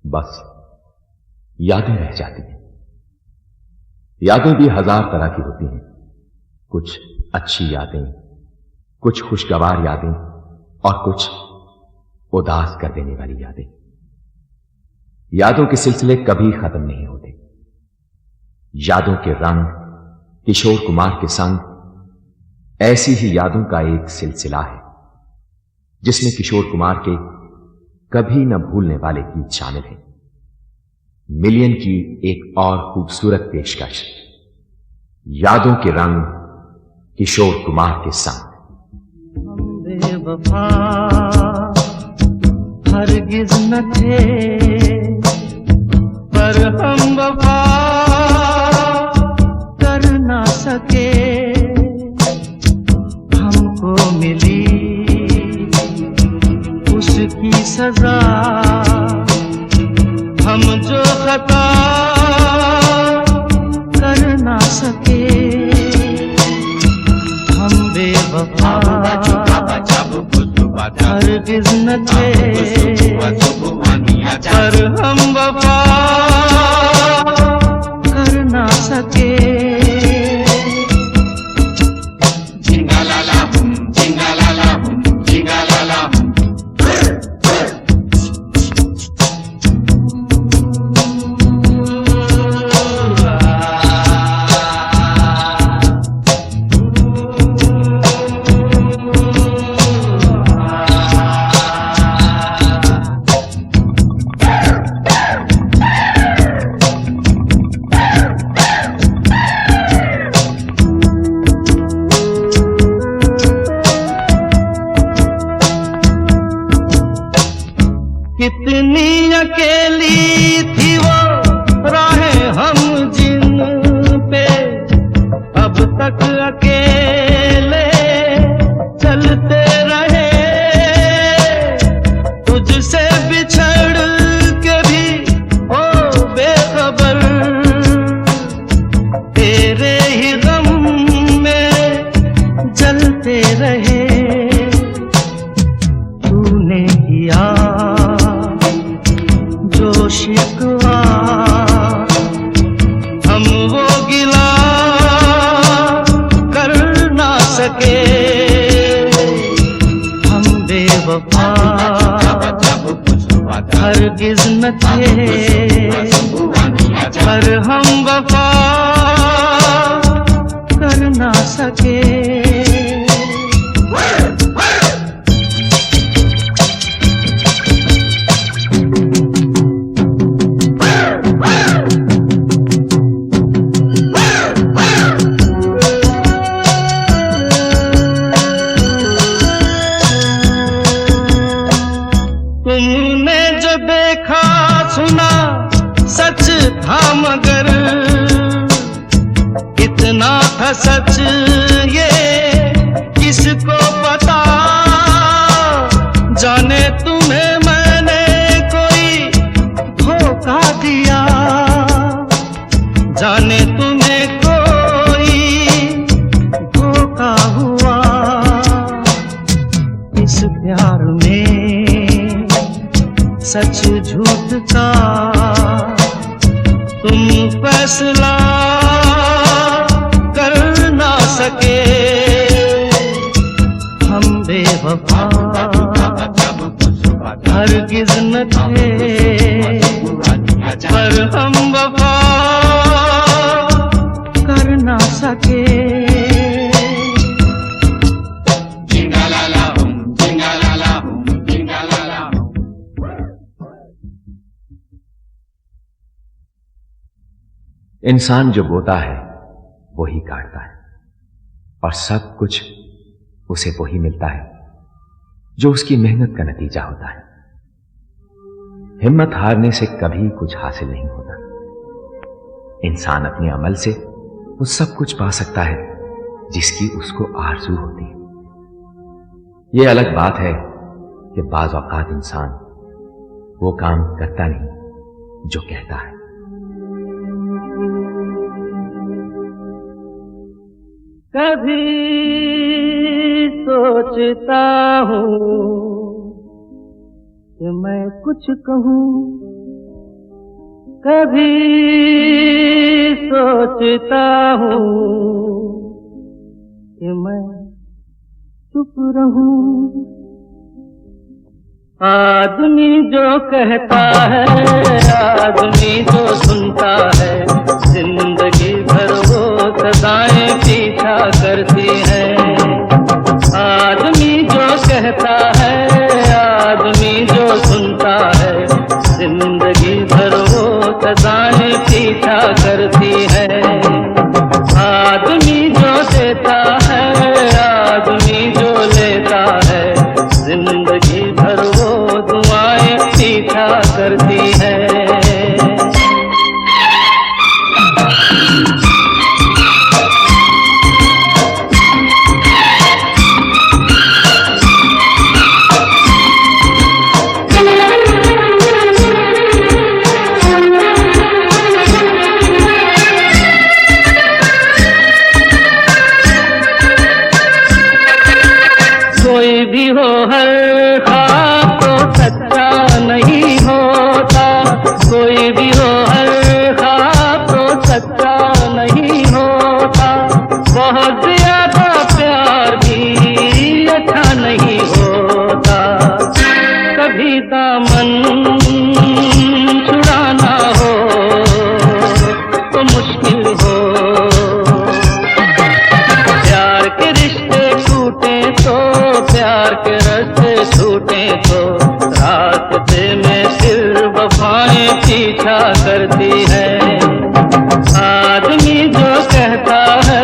बस यादें रह जाती हैं। यादें भी हजार तरह की होती हैं, कुछ अच्छी यादें, कुछ खुशगवार यादें और कुछ उदास कर देने वाली यादें। यादों के सिलसिले कभी खत्म नहीं होते। यादों के रंग किशोर कुमार के संग ऐसी ही यादों का एक सिलसिला है जिसमें किशोर कुमार के कभी न भूलने वाले गीत शामिल हैं। मिलियन की एक और खूबसूरत पेशकश, यादों के रंग किशोर कुमार के संग। हम बेवफा हरगिज न थे, पर हम वफा कर ना सके। हमको मिली उसकी सजा, हम जो खता कर ना सके। हम बेवफा हरगिज न थे, पर हम वफा कर ना सके। जिंगालाला हुम, जिंगालाला हुम, जिंगालाला हुम। कितनी अकेली थी वो राहें हम जिन पे, अब तक अकेले चलते रहे। तुझसे बिछड़ के भी ओ बेखबर, तेरे ही गम में जलते रहे। तूने किया जो शिकवा, हम वो गिला कर ना सके। हम बेवफा हरगिज न थे, पर हम वफा कर ना सके। तुमने जो देखा सुना सच था, मगर कितना था सच ये किसको पता। जाने तुम्हें मैंने कोई धोखा दिया, जाने तुम्हें कोई धोखा हुआ। इस प्यार में सच झूठ का तुम फैसला कर ना सके। हम बेवफा हरगिज न थे, पर हम वफा कर ना सके। इंसान जो बोता है वही काटता है, और सब कुछ उसे वही मिलता है जो उसकी मेहनत का नतीजा होता है। हिम्मत हारने से कभी कुछ हासिल नहीं होता। इंसान अपने अमल से वो सब कुछ पा सकता है जिसकी उसको आरज़ू होती है। ये अलग बात है कि बाज़ औक़ात इंसान वो काम करता नहीं जो कहता है। कभी सोचता हूँ कि मैं कुछ कहूँ कभी सोचता हूँ कि मैं चुप रहूं। आदमी जो कहता है, आदमी जो सुनता है, जिंदगी भर वो सदाएं पीछा करती है। आदमी जो कहता है, आदमी जो सुनता है, जिंदगी भर वो सदाएं पीछा करती है। आदमी जो देता है, आदमी जो लेता है, जिंदगी भर वो दुआएं पीछा करती है। कोई भी हो हर ख्वाब तो सच्चा नहीं होता, कोई भी हो हर ख्वाब तो सच्चा नहीं होता। बहुत ज्यादा प्यार भी अच्छा नहीं होता। कभी दामन छुड़ाना हो तो मुश्किल हो। प्यार के रिश्ते टूटे तो, प्यार के रास्ते छूटे तो, रास्ते में फिर वफाएं पीछा करती है। आदमी जो कहता है,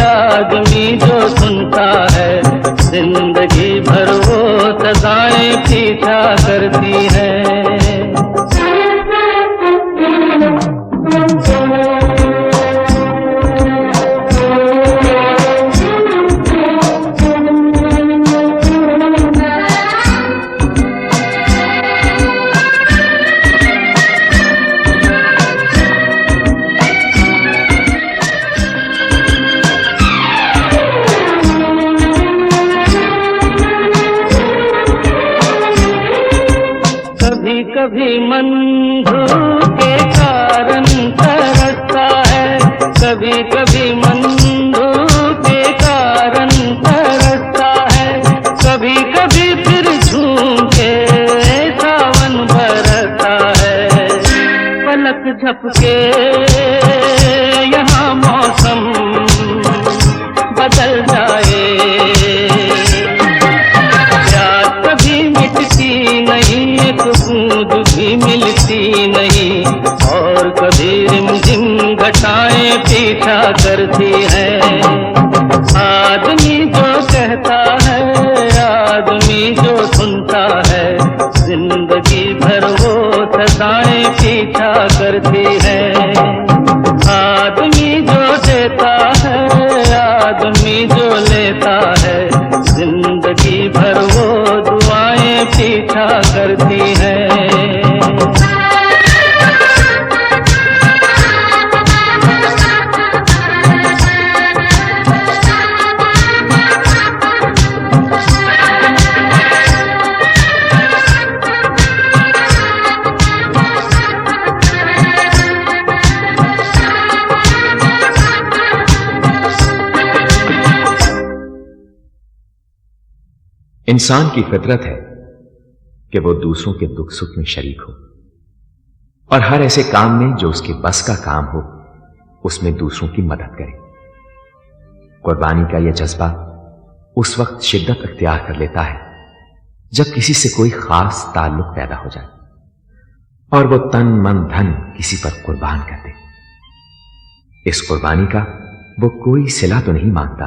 आदमी जो सुनता है, जिंदगी भर वो सदाएं पीछा करती है। कभी कभी मन धूप के कारण तरसता है, कभी कभी मन धूप के कारण तरसता है। कभी कभी फिर झूम के सावन बरसता है। पलक झपके यहाँ मौसम बदल जाए। प्यास कभी मिटती नहीं, एक बूंद भी मिलती नहीं, और कभी रिमझिम घटाएं पीछा करती है। आदमी जो कहता है, आदमी जो सुनता है, जिंदगी भर वो सदाएं पीछा करती है। आदमी जो देता है, आदमी जो लेता है, जिंदगी भर वो दुआएं पीछा करती है। इंसान की फितरत है कि वो दूसरों के दुख सुख में शरीक हो, और हर ऐसे काम में जो उसके बस का काम हो उसमें दूसरों की मदद करे। कुर्बानी का यह जज्बा उस वक्त शिद्दत अख्तियार कर लेता है जब किसी से कोई खास ताल्लुक पैदा हो जाए और वो तन मन धन किसी पर कुर्बान कर दे। इस कुर्बानी का वो कोई सिला तो नहीं मांगता,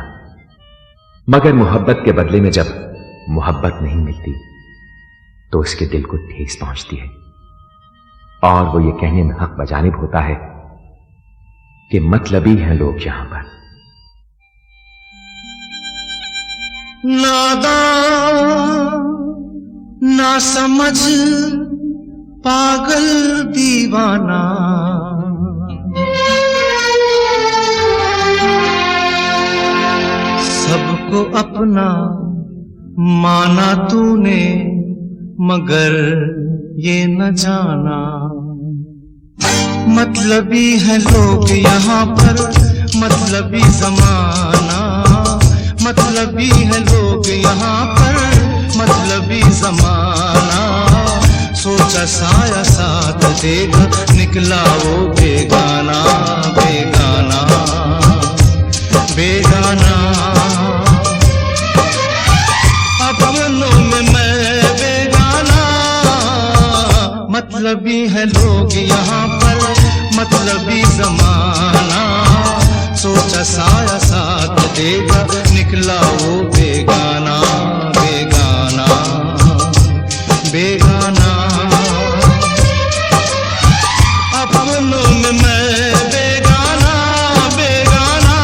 मगर मोहब्बत के बदले में जब मोहब्बत नहीं मिलती तो उसके दिल को ठेस पहुंचती है, और वो ये कहने में हक बजानिब होता है कि मतलबी हैं लोग यहां पर। नादान ना समझ पागल दीवाना, सबको अपना माना तूने मगर ये न जाना। मतलबी है लोग यहाँ पर, मतलबी जमाना, मतलबी है लोग यहाँ पर, मतलबी जमाना। सोचा साया साथ देगा, निकला वो बेगाना, बेगाना, बेगाना। अपनों में मैं बेगाना, मतलबी है लोग यहाँ पर, मतलबी जमाना। सोचा साया साथ देगा, निकला वो बेगाना, बेगाना, बेगाना। अपनों में मैं बेगाना, बेगाना।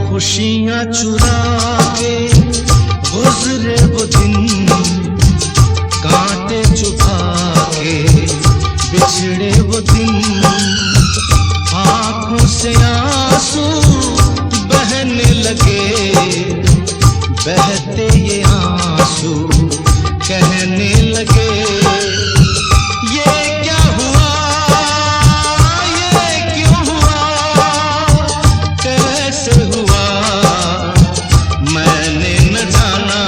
खुशियाँ चुरा के गुजरे वो दिन, कांटे चुभा के बिछड़े वो दिन। आँखों से आंसू बहने लगे, बहते ये आंसू कहने लगे, ये क्या हुआ, ये क्यों हुआ, कैसे हुआ, मैंने न जाना।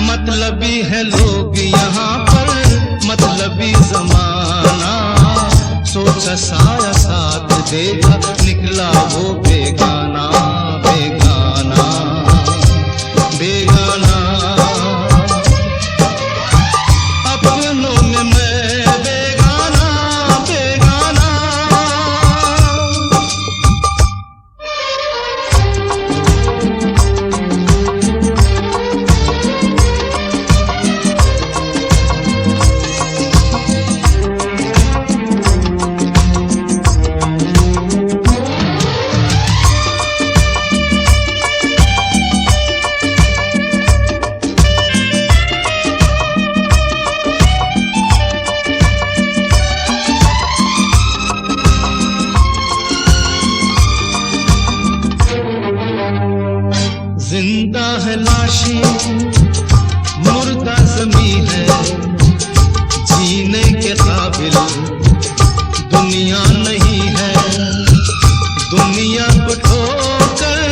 मतलबी है लोग यहाँ पर, मतलबी जमाना। सोचा साया साथ देगा, निकला वो बेगाना, बेगाना, बेगाना। अपनों में मैं बेगाना, बेगाना। जिंदा है लाशें, मुर्दा ज़मीं है, जीने के काबिल दुनिया नहीं है। दुनिया को ठोकर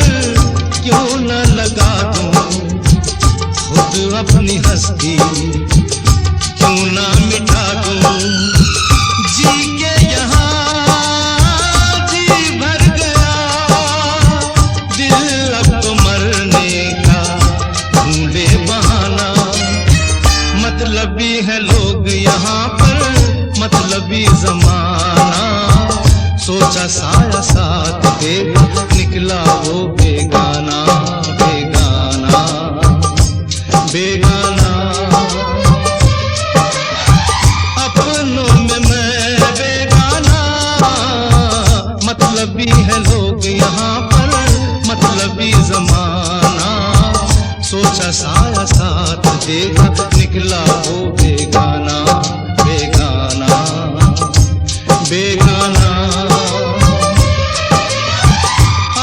क्यों न लगा दूं, खुद अपनी हस्ती क्यों ना मिटा दूं। जी के यहाँ जी भर गया, दिल अब तो मरने का ढूंढे बहाना। मतलबी है लोग यहाँ पर, मतलबी जमाना। सोचा साया साथ देगा, निकला वो बेगाना, बेगाना, बेगाना। अपनों में मैं बेगाना, मतलबी है लोग यहाँ पर, मतलबी जमाना। सोचा साया साथ देगा, निकला वो बेगाना, बेगाना, बेगाना।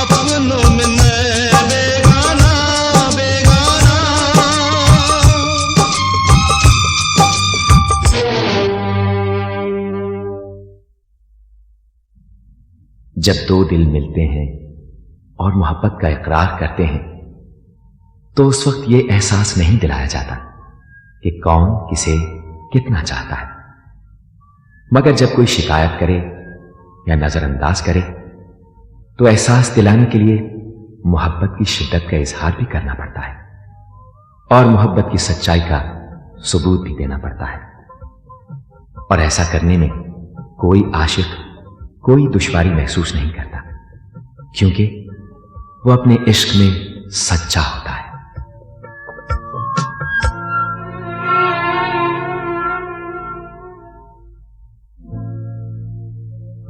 अपनों में मैं बेगाना, बेगाना। जब दो दिल मिलते हैं और मोहब्बत का इकरार करते हैं, तो उस वक्त ये एहसास नहीं दिलाया जाता कि कौन किसे कितना चाहता है। मगर जब कोई शिकायत करे या नजरअंदाज करे तो एहसास दिलाने के लिए मोहब्बत की शिद्दत का इजहार भी करना पड़ता है और मोहब्बत की सच्चाई का सबूत भी देना पड़ता है। और ऐसा करने में कोई आशिक कोई दुश्वारी महसूस नहीं करता, क्योंकि वो अपने इश्क में सच्चा होता है।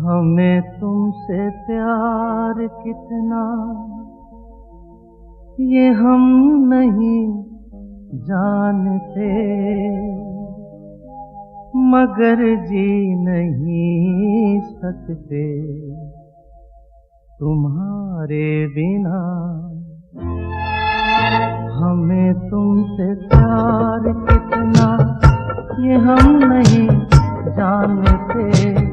हमें तुमसे प्यार कितना ये हम नहीं जानते, मगर जी नहीं सकते तुम्हारे बिना। हमें तुमसे प्यार कितना ये हम नहीं जानते,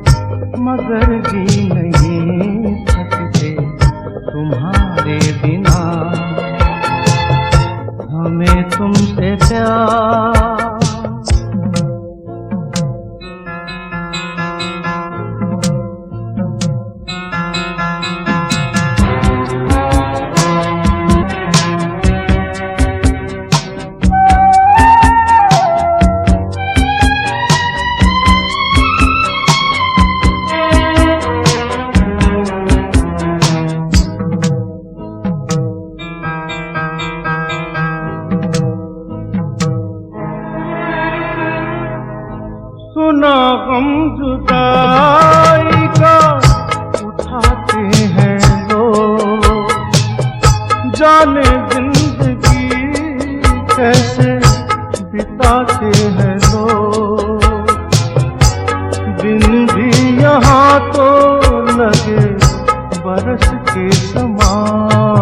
मगर जी नहीं सकते तुम्हारे बिना। हमें तुमसे प्यार सुना गम जुदाई का उठाते हैं लोग, जाने जिंदगी कैसे बिताते हैं लोग। दिन भी यहाँ तो लगे बरस के समान,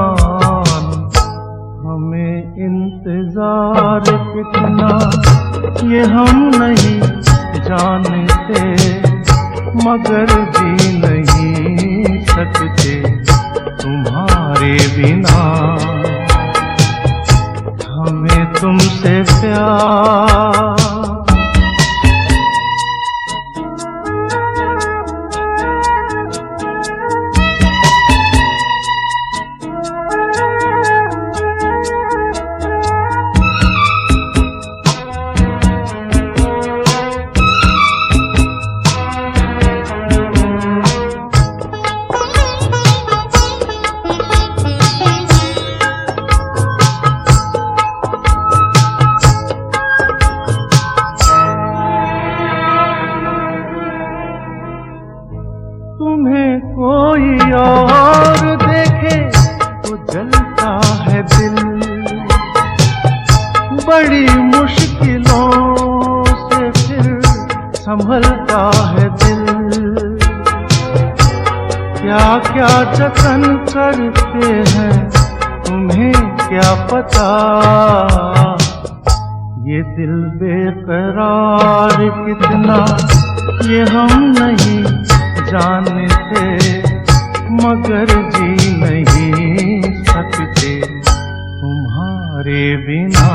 हमें इंतजार कितना ये हम नहीं जानते, मगर जी नहीं सकते तुम्हारे बिना। हमें तुमसे प्यार तुम्हें कोई और देखे तो जलता है दिल, बड़ी मुश्किलों से फिर संभलता है दिल। क्या क्या जतन करते हैं तुम्हें क्या पता, ये दिल बेकरार कितना ये हम नहीं जानते, मगर जी नहीं सकते तुम्हारे बिना।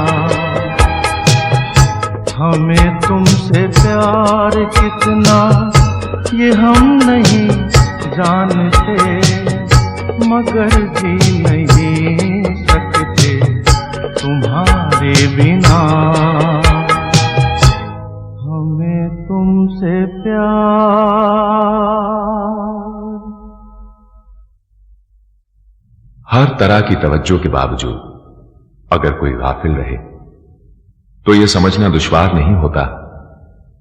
हमें तुमसे प्यार कितना ये हम नहीं जानते, मगर जी नहीं सकते तुम्हारे बिना। हमें तुमसे प्यार। हर तरह की तवज्जो के बावजूद अगर कोई गाफिल रहे तो यह समझना दुश्वार नहीं होता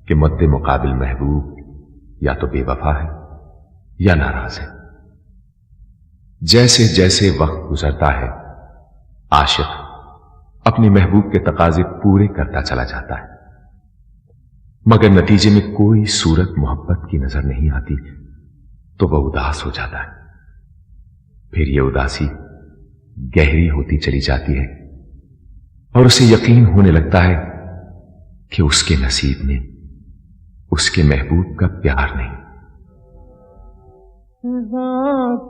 कि मद्दे मुकाबिल महबूब या तो बेवफा है या नाराज है। जैसे जैसे वक्त गुजरता है आशिक अपने महबूब के तकाजे पूरे करता चला जाता है, मगर नतीजे में कोई सूरत मोहब्बत की नजर नहीं आती तो वह उदास हो जाता है। फिर यह उदासी गहरी होती चली जाती है और उसे यकीन होने लगता है कि उसके नसीब में उसके महबूब का प्यार नहीं।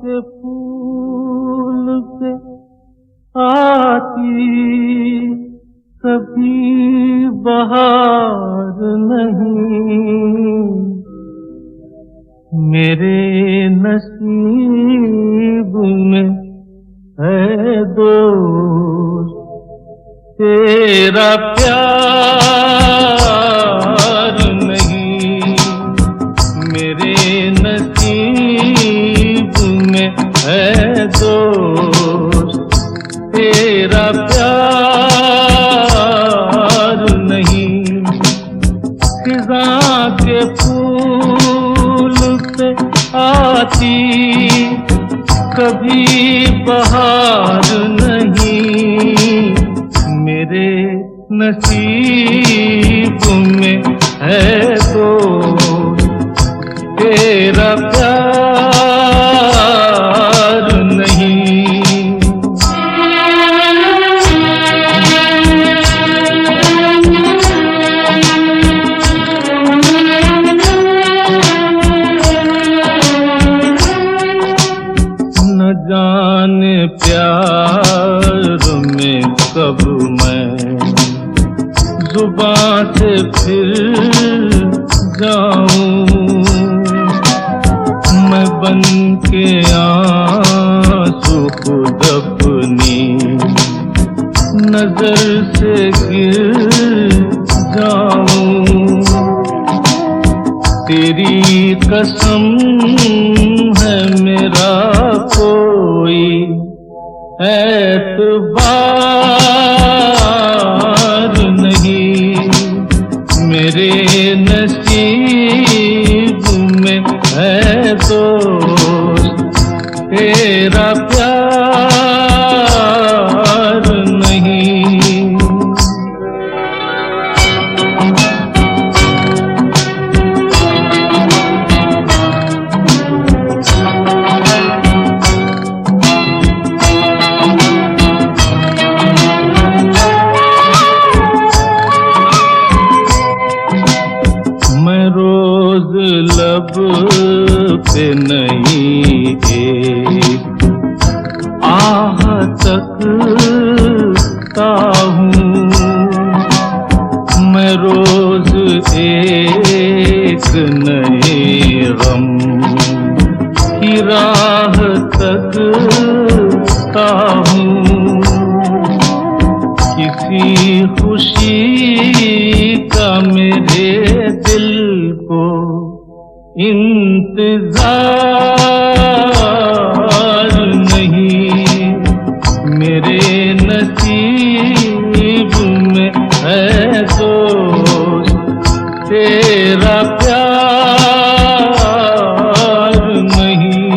के फूल पे आती कभी बहार नहीं, मेरे नसीब में है दोस्त तेरा प्यार नहीं, मेरे नसीब में है दोस्त तेरा प्यार नहीं। खिज़ा के फूल पे आती कभी बहार नहीं, मेरे नसीब में है दोस्त तेरा प्यार नहीं। न जाने प्यार में कब मैं जुबां से फिर जाऊं, मैं बन के आंसू खुद अपनी नजर से गिर जाऊं। तेरी कसम है मेरा कोई एतबार नहीं, मेरे नसीब में है दोस्त तेरा प्यार नहीं। लब पे नहीं एक आह तकता हूँ, मैं रोज एक नए गम की राह तकता हूँ। किसी खुशी का मेरे दिल को इंतजार नहीं, मेरे नसीब में है दोस्त तेरा प्यार नहीं।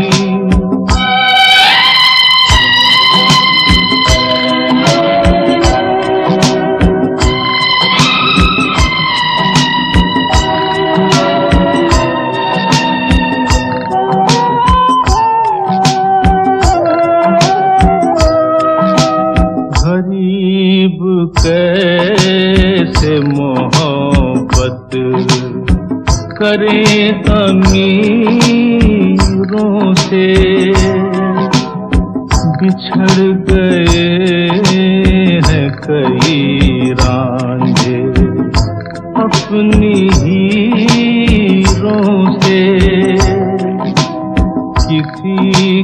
कैसे मोहब्बत करें अमीरों से, बिछड़ गए हैं कई रांझे अपनी हीरों से। किसी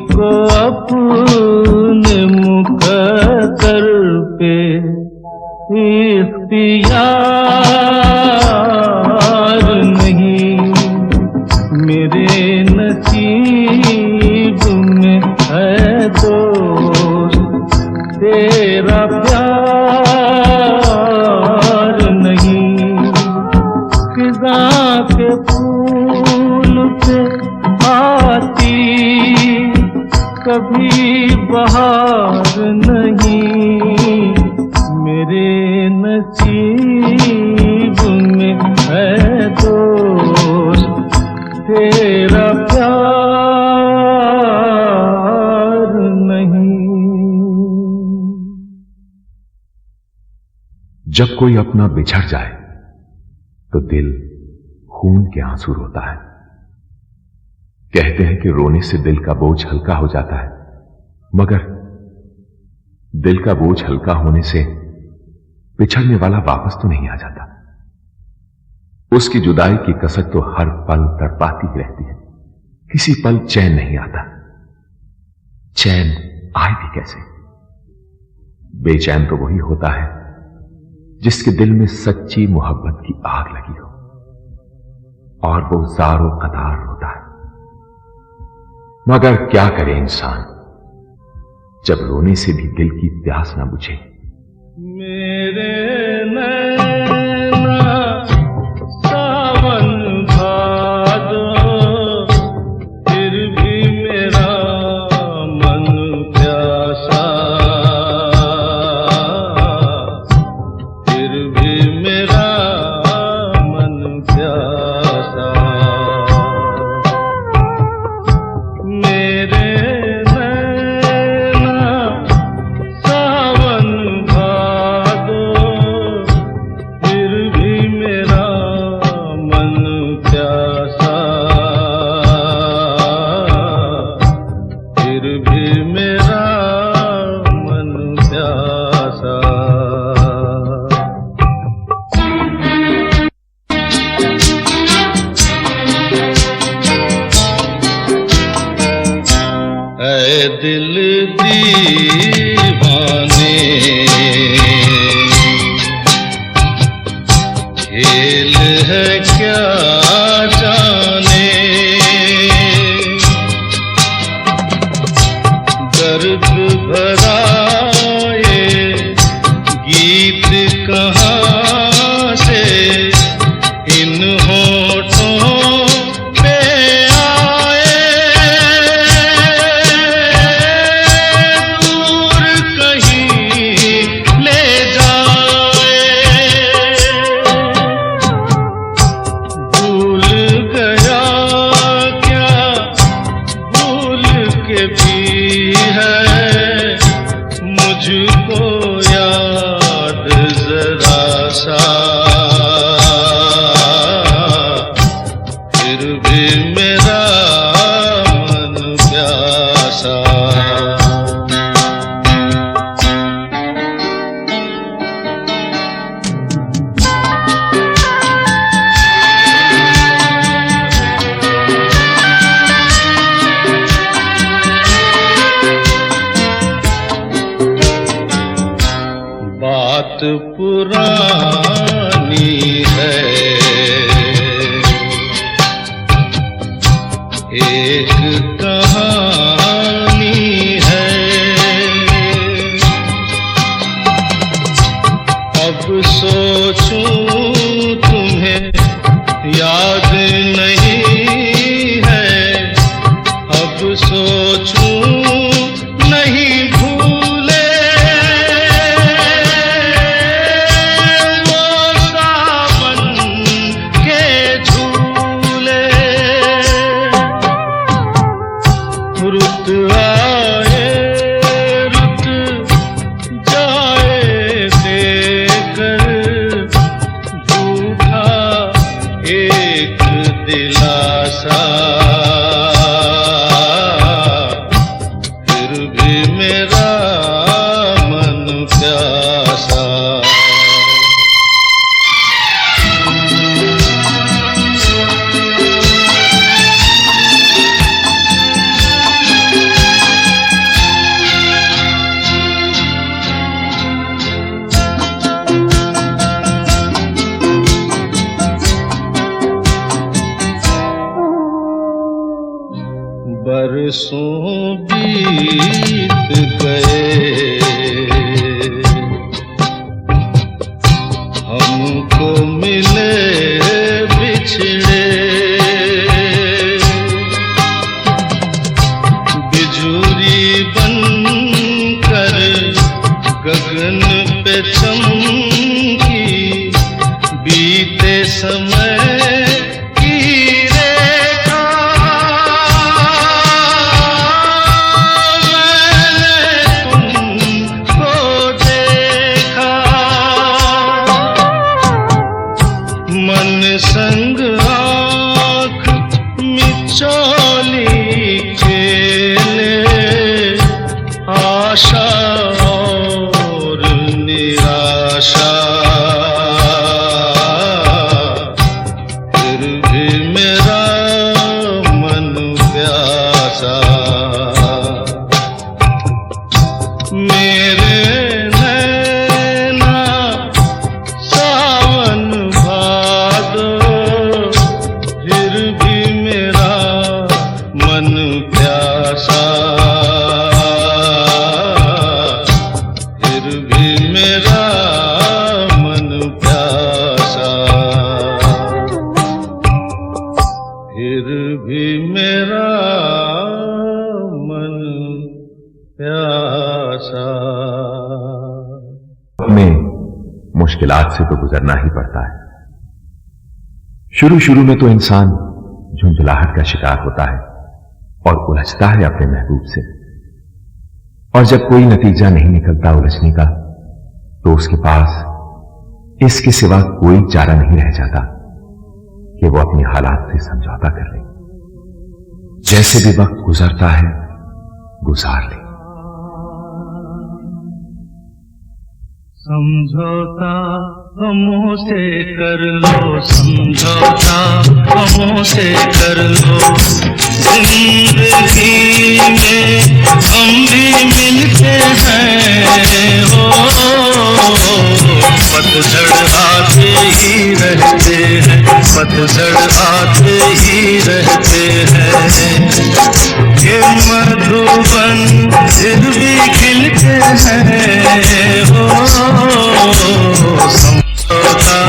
को अपने मुकद्दर पे इख्तियार नहीं, मेरे नसीब में है दोस्त तेरा प्यार नहीं। खिज़ा के फूल पे आती कभी बहार नहीं, मेरे नसीब में है दोस्त तेरा प्यार नहीं। जब कोई अपना बिछड़ जाए तो दिल खून के आंसू रोता है। कहते हैं कि रोने से दिल का बोझ हल्का हो जाता है, मगर दिल का बोझ हल्का होने से पिछड़ने वाला वापस तो नहीं आ जाता। उसकी जुदाई की कसक तो हर पल तड़पाती रहती है। किसी पल चैन नहीं आता। चैन आए भी कैसे? बेचैन तो वही होता है जिसके दिल में सच्ची मोहब्बत की आग लगी हो और वो ज़ारो कतार होता है। मगर क्या करे इंसान जब रोने से भी दिल की प्यास ना बुझे। मेरे नैना सावन भादो, फिर भी मेरा मन प्यासा, फिर भी मेरा मन प्यासा। मेरे नैना सावन भादो, फिर भी मेरा मन प्यासा, फिर भी मेरा मन प्यासा। ऐ दिल दीवाने, खेल है क्या जाने, दर्द भरा ये गीत कहाँ से इन होठों पे आए। दूर कहीं ले जाए, भूल गया क्या भूल के भी है मुझको याद जरा सा, फिर भी मेरा मन प्यासा। बात पुरानी है, एक कहानी है, अब सोचूं तुम्हें याद नहीं है, अब सोचूं नहीं भूले वो सावन के झूले। रुत आए रुत जाए देकर झूठा एक दिलासा, फिर भी मेरा मन प्यासा। बरसों बीत गए, हमको मिले बिछड़े, बिजुरी बनकर गगन पे चमकी, बीते समय की रेखा। मन संग आँख मिचौली खेले, आशा और निराशा, फिर भी मेरा मन प्यासा। मुश्किलात से तो गुजरना ही पड़ता है। शुरू शुरू में तो इंसान झुंझलाहट का शिकार होता है और उलझता है अपने महबूब से, और जब कोई नतीजा नहीं निकलता उलझने का तो उसके पास इसके सिवा कोई चारा नहीं रह जाता कि वो अपने हालात से समझौता कर ले। जैसे भी वक्त गुजरता है गुजार ले। समझौता गमों से कर लो, समझौता गमों से कर लो। जिंदगी में हम भी मिलते हैं, हो पतझड़ आते ही रहते हैं, पतझड़ आते ही रहते हैं। ये मधुबन फिर भी खिलते हैं, हो समझौता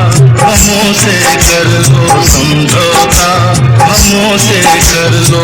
गमों से कर लो, समझौता गमों से कर लो।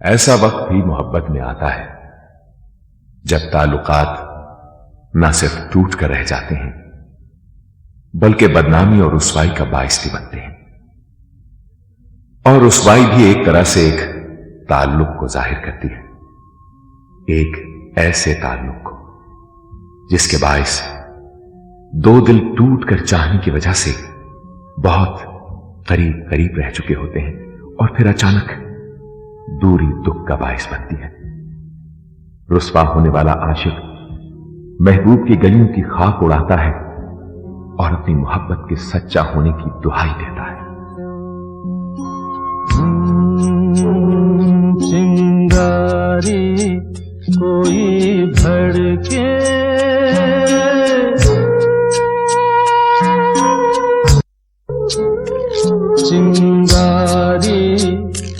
ऐसा वक्त भी मोहब्बत में आता है जब ताल्लुकात न सिर्फ टूट कर रह जाते हैं बल्कि बदनामी और रुसवाई का बाइस भी बनते हैं। और रुसवाई भी एक तरह से एक ताल्लुक को जाहिर करती है, एक ऐसे ताल्लुक को जिसके बाइस दो दिल टूट कर चाहने की वजह से बहुत करीब करीब रह चुके होते हैं और फिर अचानक दूरी दुख का बाइस बनती है। रुसवा होने वाला आशिक महबूब की गलियों की खाक उड़ाता है और अपनी मोहब्बत के सच्चा होने की दुहाई देता है। चिंगारी कोई भड़के चिंगारी,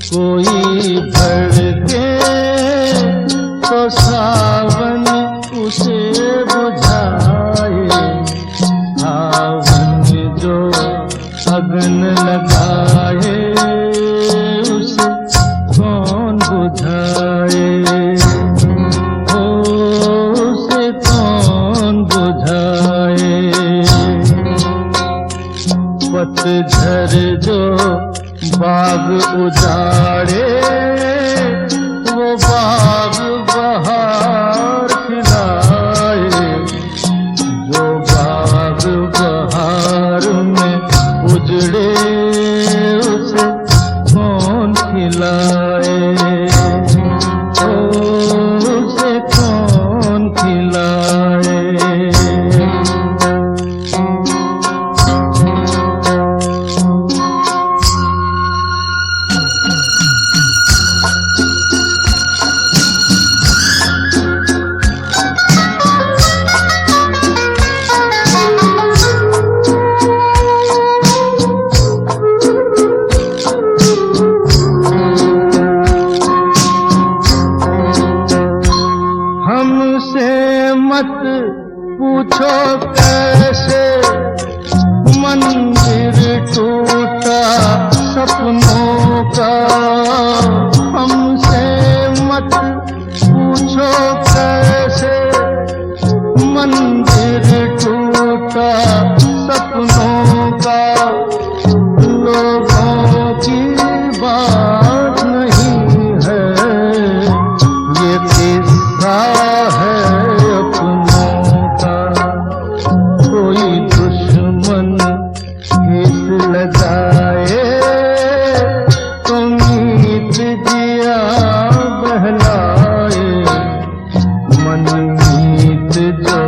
कोई भड़के तो सावन उसे बुझाए। सावन जो अगन लगाए उसे कौन बुझाए, उसे कौन बुझाए। पतझर जो बाग उजाड़े वो बाग बहार खिलाए। जो बाग बहार में उजड़े उसे कौन खिलाए, उसे कौन खिलाए। मत पूछो कैसे मंदिर टूटा सपनों का। हमसे मत पूछो कैसे मंदिर टूटा सपनों का। लोगों की बात नहीं है ये किस्सा है लगाए तो मीत जिया बहलाए। मनमीत जो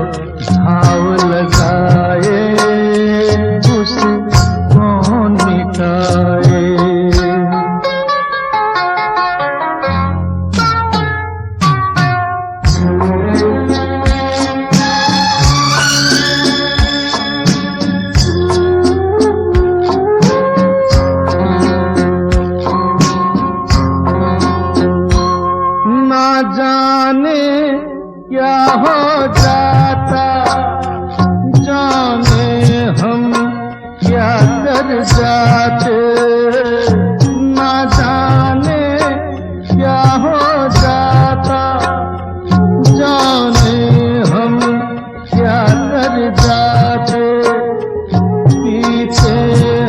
घाव लगाए उसे कौन मिटाए। जाने क्या हो जाता, जाने हम क्या कर जाते। ना जाने क्या हो जाता, जाने हम क्या कर जाते। पीते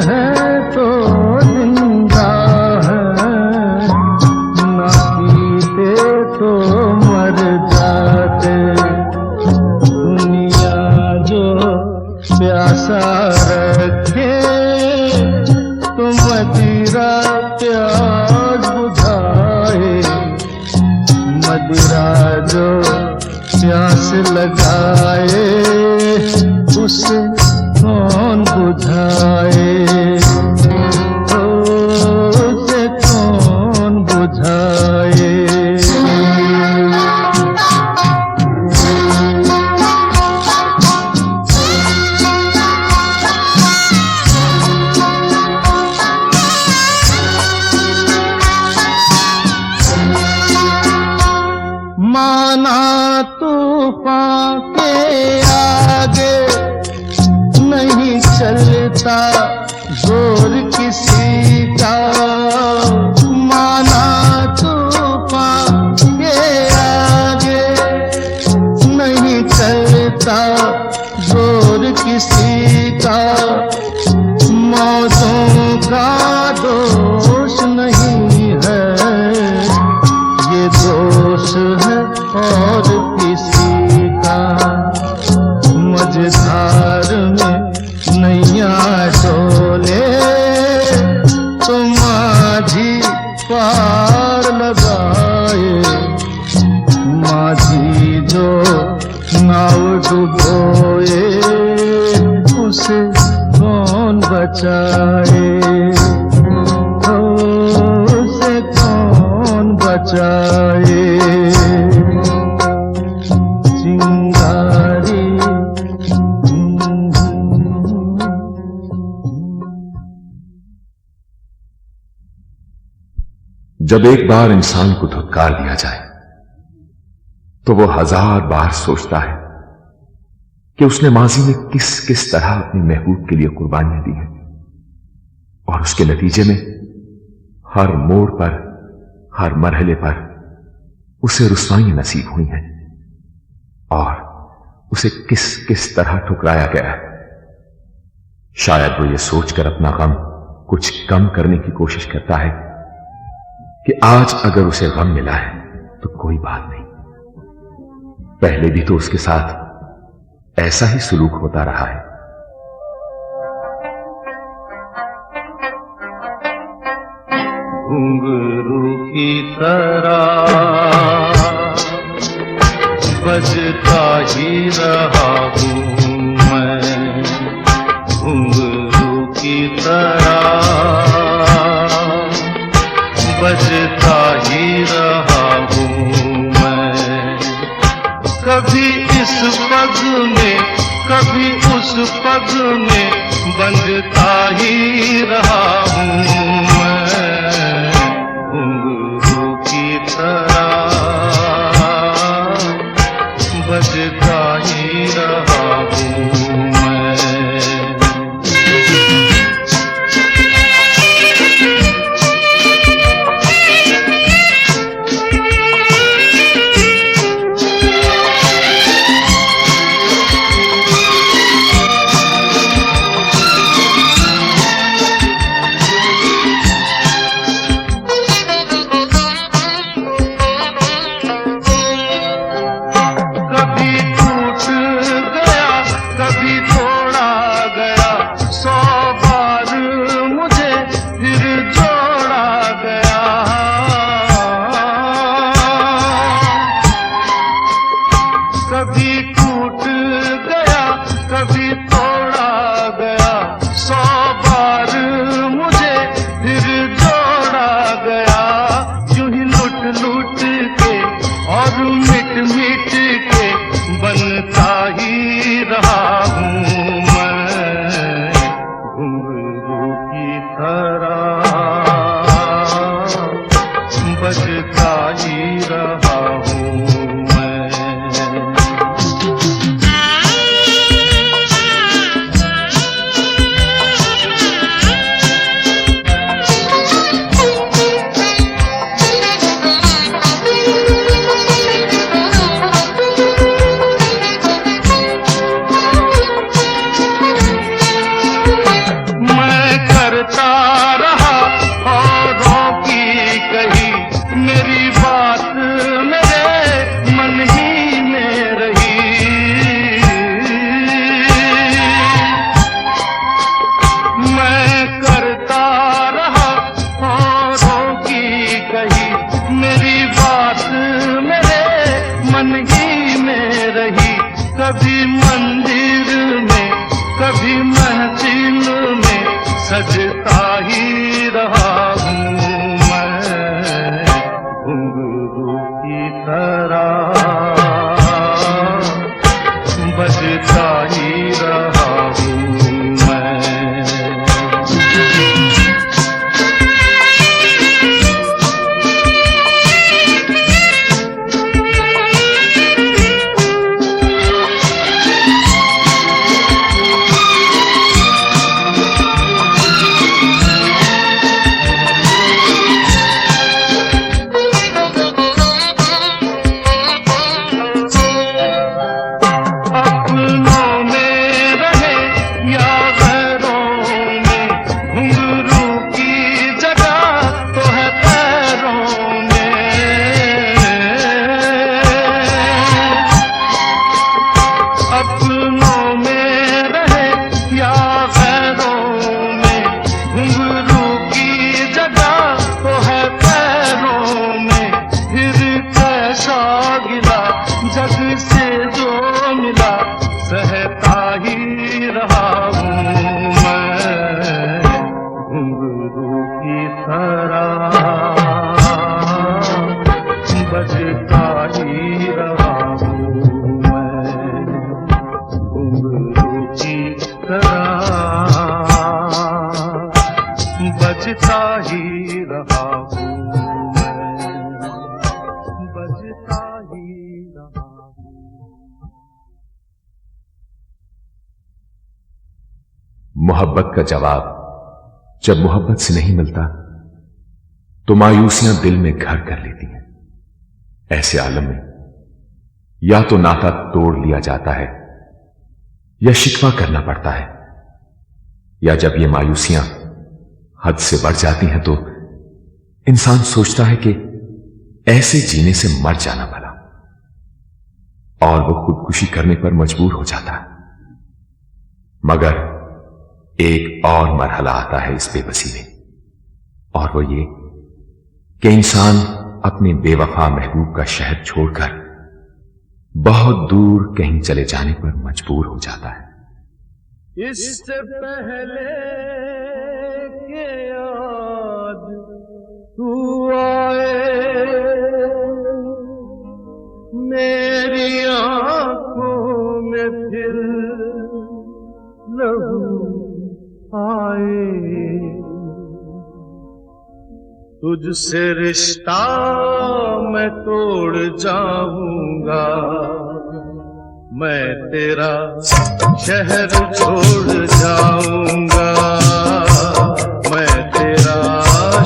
हैं तो जिंदा है, ना पीते तो मर जाते। दुनिया जो प्यासा रखे तो मदिरा प्यास बुझाए। मदिरा जो प्यास लगाए उसे कौन बुझाए, उसे कौन बुझाए। माना तूफान के आगे नहीं चलता जोर किसी का। माना तूफान के आगे नहीं चलता जोर किसी का। मौजों का दोष नहीं है ये दोष है और किसी का। मझधार में नैया डोले तो माझी पार लगाए। माझी जो नाव डुबोए उसे कौन बचाए, उसे कौन बचाए। जब एक बार इंसान को धुतकार दिया जाए तो वो 1000 बार सोचता है कि उसने माजी में किस किस तरह अपनी महबूब के लिए कुर्बानियां दी हैं, और उसके नतीजे में हर मोड़ पर, हर मरहले पर उसे रुसवाइयां नसीब हुई हैं और उसे किस किस तरह ठुकराया गया है। शायद वो ये सोचकर अपना गम कुछ कम करने की कोशिश करता है कि आज अगर उसे गम मिला है तो कोई बात नहीं, पहले भी तो उसके साथ ऐसा ही सुलूक होता रहा है। घुंघरू की तरह बजता ही रहा हूँ मैं, घुंघरू की तरह बजता ही रहा हूँ मैं। कभी इस पग में कभी उस पग में बंधता ही रहा हूँ मैं, घुंघरू की तरह बजता ही रहा हूँ मैं। कभी मंदिर में कभी महफिल में सजता ही रहा हूँ मैं, घुंघरू की तरह बजता ही रहा हूँ मैं। जग से जो मिला सहता ही रहा हूँ मैं, घुंघरू की तरह बजता ही रहा हूँ मैं, घुंघरू की तरह बजता ही रहा हूँ मैं। मोहब्बत का जवाब जब मोहब्बत से नहीं मिलता तो मायूसियां दिल में घर कर लेती हैं। ऐसे आलम में या तो नाता तोड़ लिया जाता है या शिकवा करना पड़ता है, या जब ये मायूसियां हद से बढ़ जाती हैं तो इंसान सोचता है कि ऐसे जीने से मर जाना भला, और वो खुदकुशी करने पर मजबूर हो जाता है। मगर एक और मरहला आता है इस बेबसी में, और वो ये कि इंसान अपने बेवफा महबूब का शहर छोड़कर बहुत दूर कहीं चले जाने पर मजबूर हो जाता है। इससे पहले के याद तू आए, मेरी आंखों में फिर लहू आए, तुझसे रिश्ता मैं तोड़ जाऊंगा, मैं तेरा शहर छोड़ जाऊंगा, मैं तेरा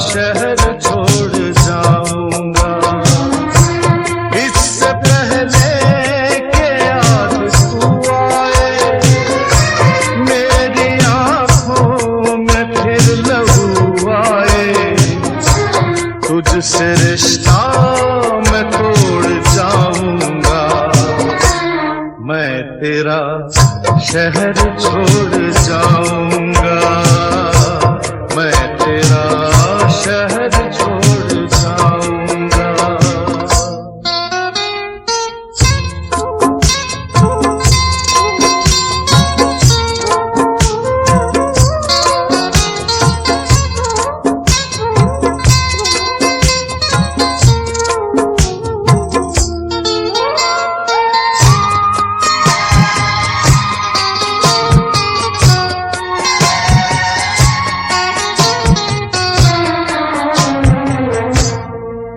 शहर छोड़ जाऊंगा। इससे पहले के याद तू आए, मेरी आंखों में फिर लहू आए, तुझसे रिश्ता मैं तोड़ जाऊंगा, मैं तेरा शहर छोड़ जाऊंगा, मैं तेरा शहर छोड़ जाऊंगा।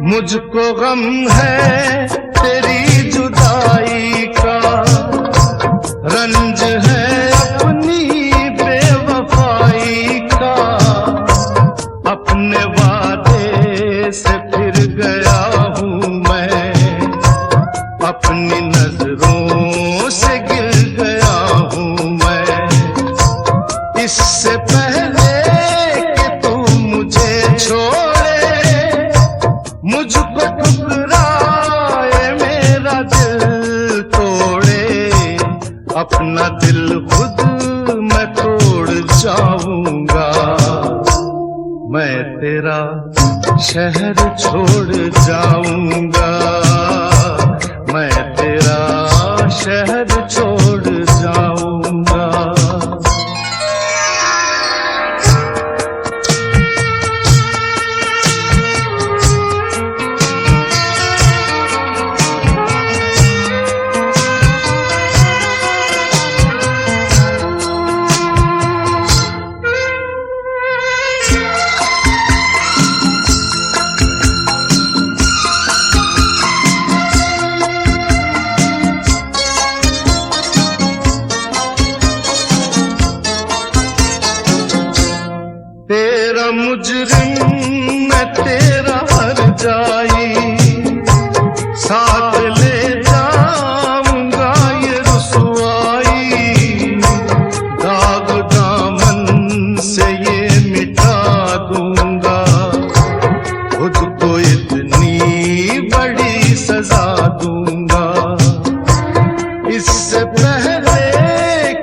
मुझको गम है तेरी जुदाई का, रंज है अपनी बेवफाई का, अपने वादे से फिर गया हूँ मैं, अपनी नजरों से गिर गया हूँ मैं। इससे पहले कि तू मुझे छोड़े, मुझको ठुकराए, मेरा दिल तोड़े, अपना दिल खुद मैं तोड़ जाऊंगा, मैं तेरा शहर छोड़ जाऊंगा, मैं तेरा शहर छोड़ जाऊंगा। तेरा मुजरिम मैं तेरा हर जाई, साथ ले जाऊंगा ये रुसवाई, दाग दामन से ये मिटा दूंगा, खुद को इतनी बड़ी सजा दूंगा। इससे पहले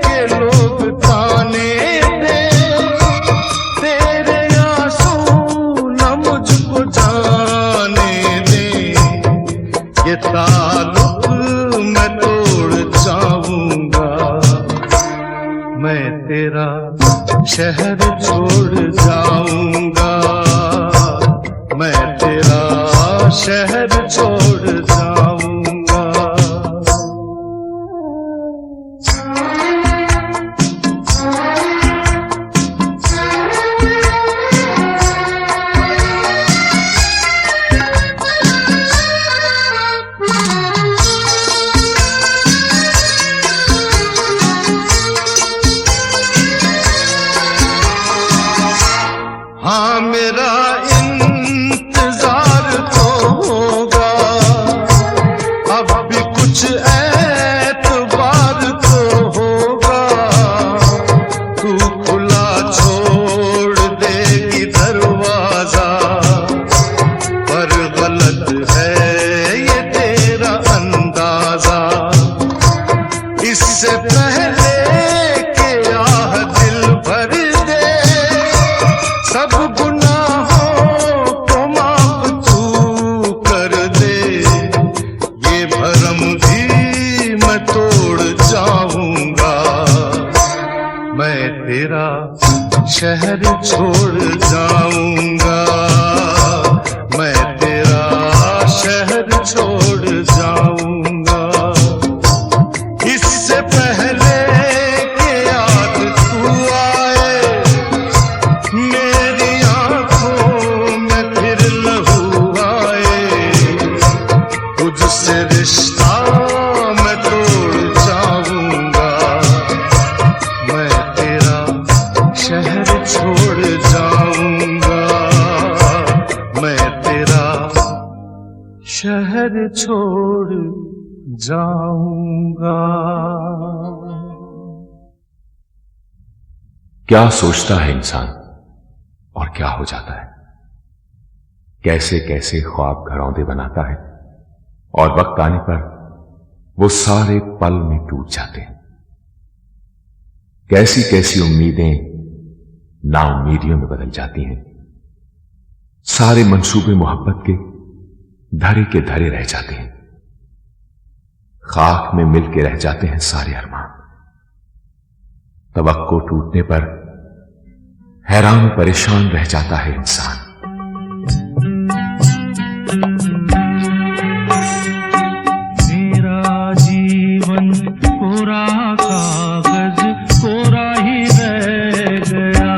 के लोग ताने दे, तेरे आंसू न मुझको जाने दे, ये ताल्लुक मैं तोड़ जाऊंगा, मैं तेरा शहर छोड़ जाऊंगा, मैं तेरा शहर छोड़ जाऊंगा। हाँ मेरा इंतजार तो होगा, अब भी कुछ एतबार तो होगा। तू खुला छोड़ देगी दरवाजा, पर गलत है ये तेरा अंदाजा। इससे पहले के आह दिल भर दे, सब गुनाहों को माफ तू कर दे। ये भरम भी मैं तोड़ जाऊंगा, मैं तेरा शहर छोड़ जाऊंगा, मैं तेरा शहर छोड़ जाऊंगा। इससे पहले के याद तू आए, मेरी आंखों में फिर लहू आए। तुझसे रिश्ता मैं तोड़ जाऊंगा, मैं तेरा शहर छोड़ जाऊंगा, मैं तेरा शहर छोड़ जाऊंगा। क्या सोचता है इंसान और क्या हो जाता है, कैसे कैसे ख्वाब घरौंदे बनाता है और वक्त आने पर वो सारे पल में टूट जाते हैं। कैसी कैसी उम्मीदें नाउम्मीदियों में बदल जाती हैं। सारे मंसूबे मोहब्बत के धरे रह जाते हैं। खाक में मिल के रह जाते हैं सारे अरमान। तवक्को टूटने पर हैरान परेशान रह जाता है इंसान। मेरा जीवन कोरा कागज कोरा ही रह गया।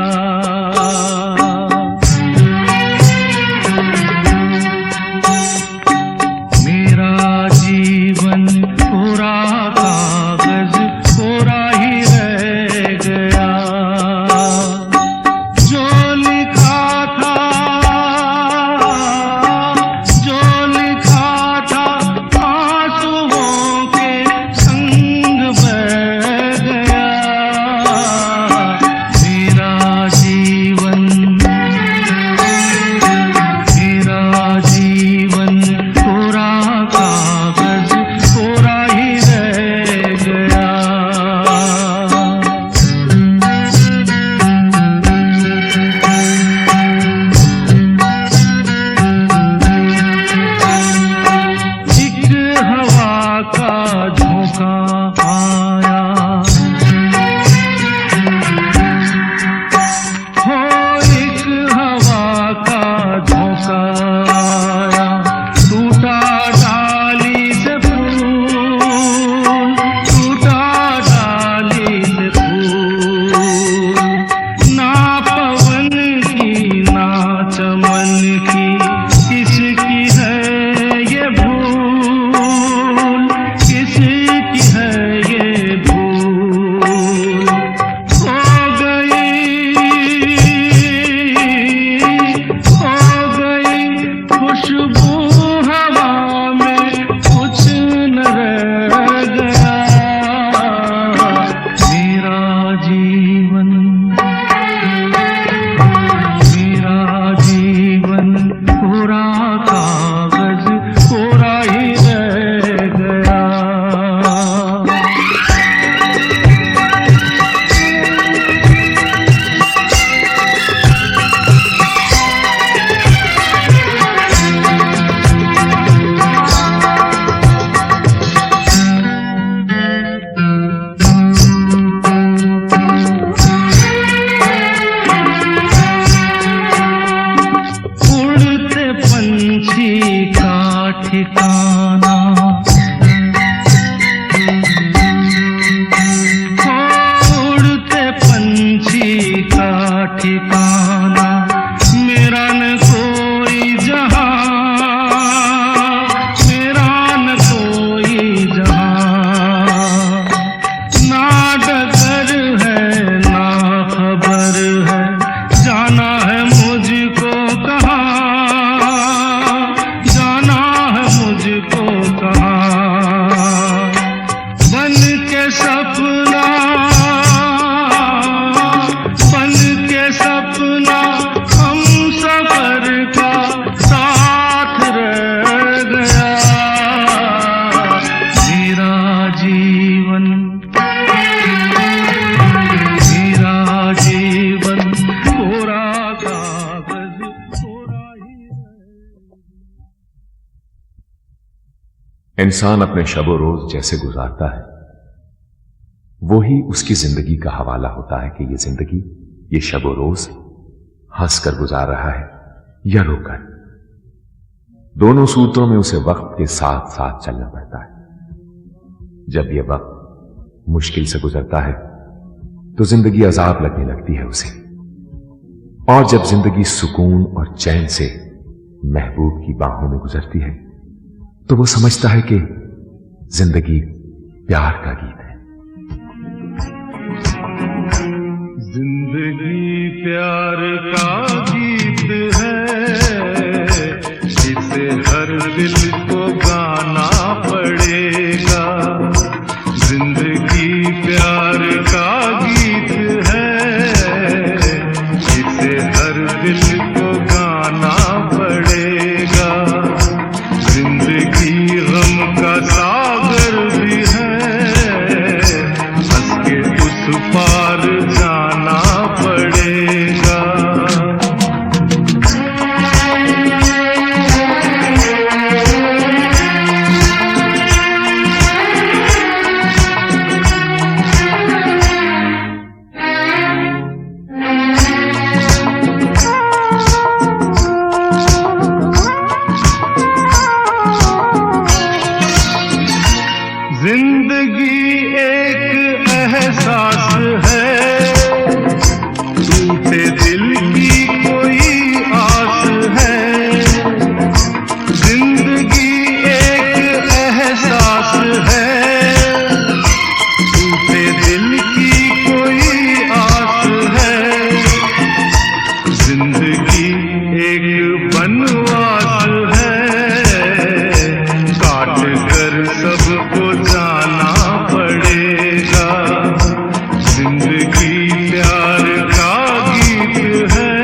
मेरा जीवन कोरा कागज कोरा ही रह गया। जो लिखा था आंसुओं के संग बह गया। मेरा जीवन कोरा कागज कोरा ही रह गया। एक हवा का झोंका आया, हो एक हवा का झोंका आया। टूटा डाली से फूल, टूटा डाली से फूल। ना पवन की ना चमन की किसकी है ये भूल, किसकी है ये भूल। खो गई खुशबू हवा में, कुछ न रह गया। मेरा जीवन कोरा कागज कोरा ही रह गया। उड़ते पंछी का ठिकाना, उड़ते पंछी का ठिकाना। मेरा न कोई जहां, मेरा न कोई जहां। ना डगर है ना खबर है, जाना है मुझे इंसान अपने शबो रोज जैसे गुजारता है, वो ही उसकी जिंदगी का हवाला होता है कि ये जिंदगी, ये शबो रोज हंसकर गुजार रहा है या रोकर। दोनों सूत्रों में उसे वक्त के साथ साथ चलना पड़ता है। जब यह वक्त मुश्किल से गुजरता है तो जिंदगी अजाब लगने लगती है उसे, और जब जिंदगी सुकून और चैन से महबूब की बाहों में गुजरती है तो वो समझता है कि जिंदगी प्यार का गीत है। जिंदगी प्यार का गीत है, इसे हर दिल को गाना पड़ेगा। जिंदगी प्यार का गीत है, इसे हर दिल को गाना पड़ेगा। जिंदगी गम का सागर भी है, हंस के उस पार जाना पड़ेगा। जिंदगी एक एहसास है, टूटे दिल की कोई आस है। जिंदगी एक एहसास है, टूटे दिल की कोई आस है। जिंदगी एक बनवास है, काट कर सबको जाना पड़ेगा। जिंदगी प्यार का गीत है,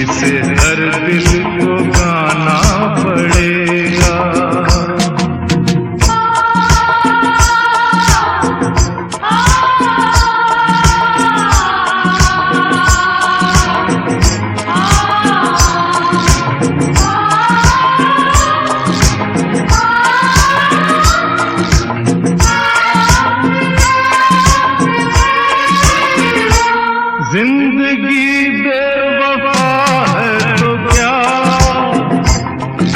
इसे हर दिल को गाना पड़ेगा। जिंदगी बेवफा है तो क्या,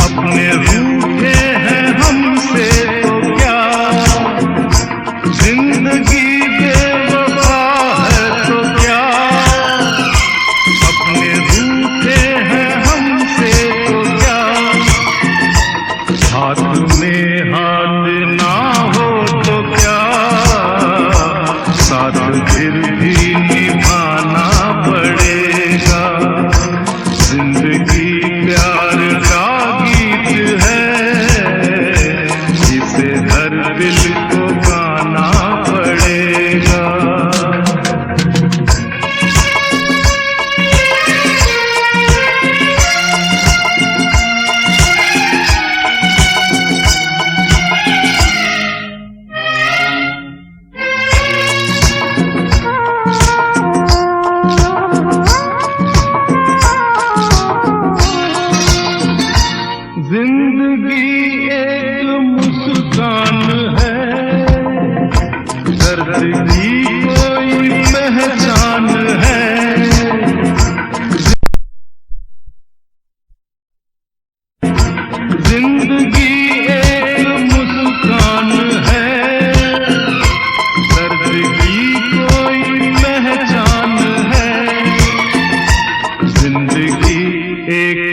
अपने रूठे हैं हमसे तो क्या। जिंदगी बेवफा है तो क्या, अपने रूठे हैं हमसे तो क्या। हाथ में हाथ ना हो तो क्या, साथ फिर भी निभाना पड़ेगा। जिंदगी प्यार का गीत है, इसे हर दिल को गाना पड़ेगा। जिंदगी एक मुस्कान है, दर्द की कोई पहचान है। जिंदगी एक मुस्कान है, दर्द की कोई पहचान है। जिंदगी एक